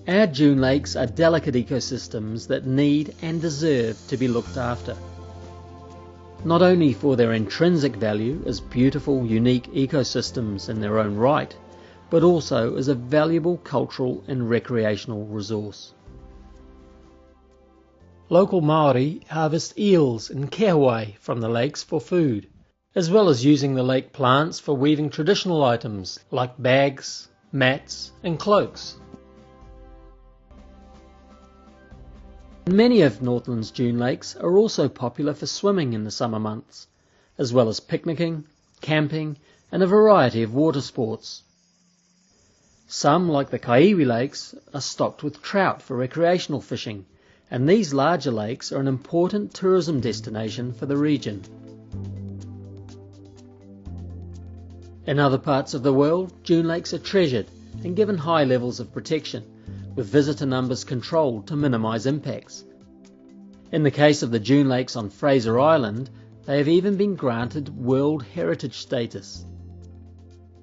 Our dune lakes are delicate ecosystems that need and deserve to be looked after. Not only for their intrinsic value as beautiful, unique ecosystems in their own right, but also as a valuable cultural and recreational resource. Local Maori harvest eels and kiawai from the lakes for food, as well as using the lake plants for weaving traditional items like bags, mats and cloaks. Many of Northland's dune lakes are also popular for swimming in the summer months, as well as picnicking, camping and a variety of water sports. Some, like the Kaiwi lakes, are stocked with trout for recreational fishing, and these larger lakes are an important tourism destination for the region. In other parts of the world, dune lakes are treasured and given high levels of protection, with visitor numbers controlled to minimise impacts. In the case of the dune lakes on Fraser Island, they have even been granted World Heritage status.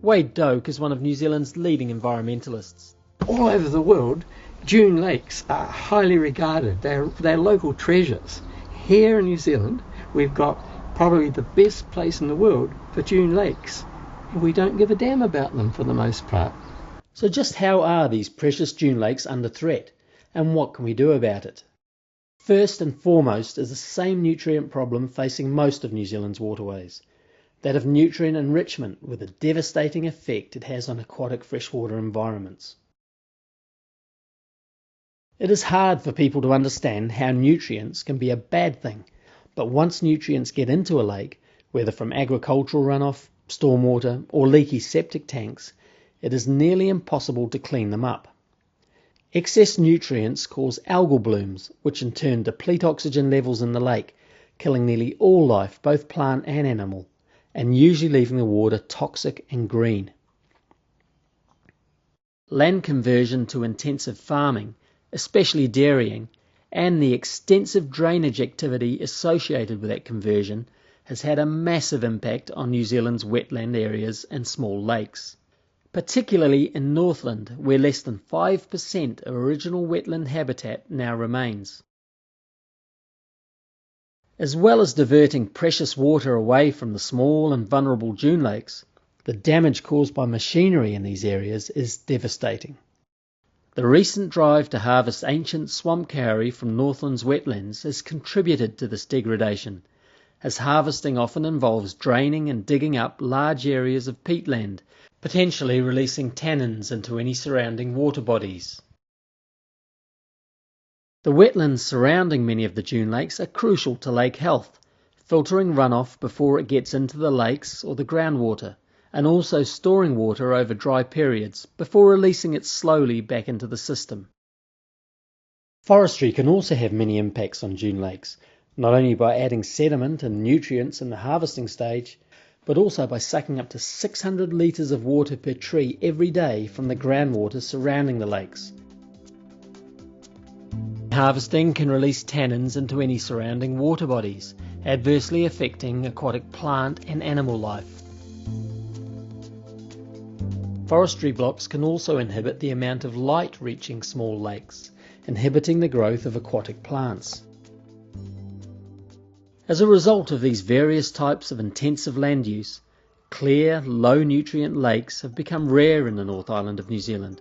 Wade Doak is one of New Zealand's leading environmentalists. All over the world, dune lakes are highly regarded. They're local treasures. Here in New Zealand, we've got probably the best place in the world for dune lakes. And we don't give a damn about them for the most part. So just how are these precious dune lakes under threat, and what can we do about it? First and foremost is the same nutrient problem facing most of New Zealand's waterways, that of nutrient enrichment, with the devastating effect it has on aquatic freshwater environments. It is hard for people to understand how nutrients can be a bad thing, but once nutrients get into a lake, whether from agricultural runoff, stormwater or leaky septic tanks, it is nearly impossible to clean them up. Excess nutrients cause algal blooms, which in turn deplete oxygen levels in the lake, killing nearly all life, both plant and animal, and usually leaving the water toxic and green. Land conversion to intensive farming, especially dairying, and the extensive drainage activity associated with that conversion has had a massive impact on New Zealand's wetland areas and small lakes. Particularly in Northland, where less than 5% of original wetland habitat now remains. As well as diverting precious water away from the small and vulnerable dune lakes, the damage caused by machinery in these areas is devastating. The recent drive to harvest ancient swamp kauri from Northland's wetlands has contributed to this degradation, as harvesting often involves draining and digging up large areas of peatland, potentially releasing tannins into any surrounding water bodies. The wetlands surrounding many of the dune lakes are crucial to lake health, filtering runoff before it gets into the lakes or the groundwater, and also storing water over dry periods before releasing it slowly back into the system. Forestry can also have many impacts on dune lakes, not only by adding sediment and nutrients in the harvesting stage, but also by sucking up to 600 litres of water per tree every day from the groundwater surrounding the lakes. Harvesting can release tannins into any surrounding water bodies, adversely affecting aquatic plant and animal life. Forestry blocks can also inhibit the amount of light reaching small lakes, inhibiting the growth of aquatic plants. As a result of these various types of intensive land use, clear, low-nutrient lakes have become rare in the North Island of New Zealand,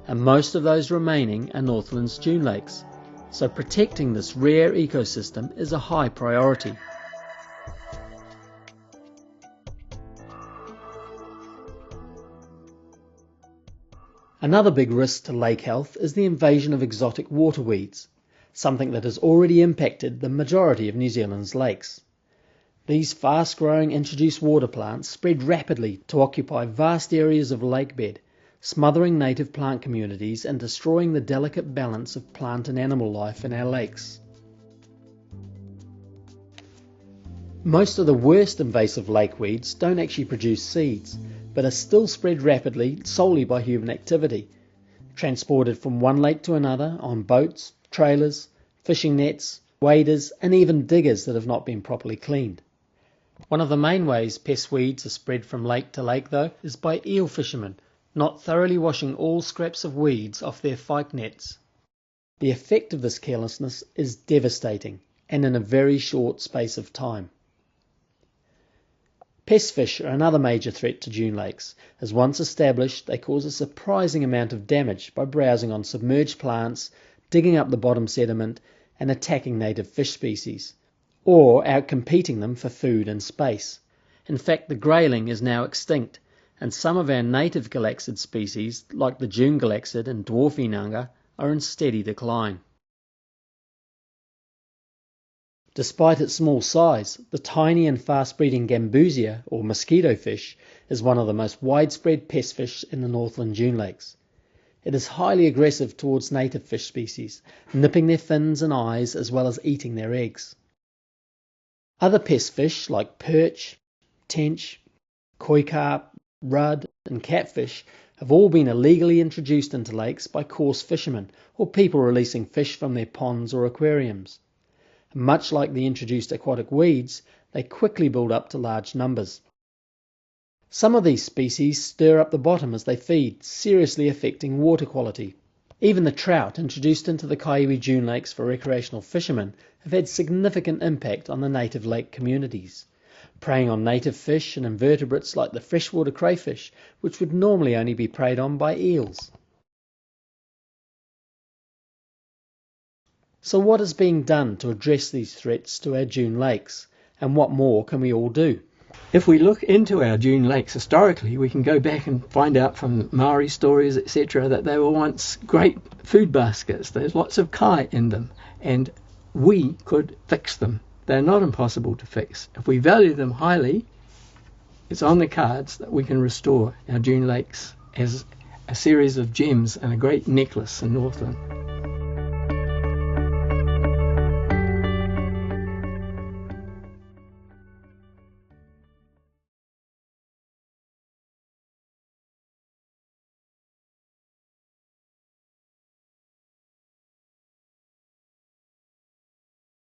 and most of those remaining are Northland's dune lakes, so protecting this rare ecosystem is a high priority. Another big risk to lake health is the invasion of exotic water weeds, something that has already impacted the majority of New Zealand's lakes. These fast-growing introduced water plants spread rapidly to occupy vast areas of lakebed, smothering native plant communities and destroying the delicate balance of plant and animal life in our lakes. Most of the worst invasive lake weeds don't actually produce seeds, but are still spread rapidly solely by human activity, transported from one lake to another on boats, trailers, fishing nets, waders and even diggers that have not been properly cleaned. One of the main ways pest weeds are spread from lake to lake, though, is by eel fishermen not thoroughly washing all scraps of weeds off their fyke nets. The effect of this carelessness is devastating, and in a very short space of time. Pest fish are another major threat to dune lakes, as once established they cause a surprising amount of damage by browsing on submerged plants, digging up the bottom sediment, and attacking native fish species, or outcompeting them for food and space. In fact, the grayling is now extinct, and some of our native galaxid species, like the Dune galaxid and dwarf inanga, are in steady decline. Despite its small size, the tiny and fast-breeding gambusia, or mosquito fish, is one of the most widespread pest fish in the Northland dune lakes. It is highly aggressive towards native fish species, nipping their fins and eyes as well as eating their eggs. Other pest fish like perch, tench, koi carp, rudd and catfish have all been illegally introduced into lakes by coarse fishermen or people releasing fish from their ponds or aquariums. Much like the introduced aquatic weeds, they quickly build up to large numbers. Some of these species stir up the bottom as they feed, seriously affecting water quality. Even the trout introduced into the Kaiwi dune lakes for recreational fishermen have had significant impact on the native lake communities, preying on native fish and invertebrates like the freshwater crayfish, which would normally only be preyed on by eels. So what is being done to address these threats to our dune lakes, and what more can we all do? If we look into our dune lakes historically, we can go back and find out from Maori stories, etc., that they were once great food baskets. There's lots of kai in them, and we could fix them. They're not impossible to fix. If we value them highly, it's on the cards that we can restore our dune lakes as a series of gems and a great necklace in Northland.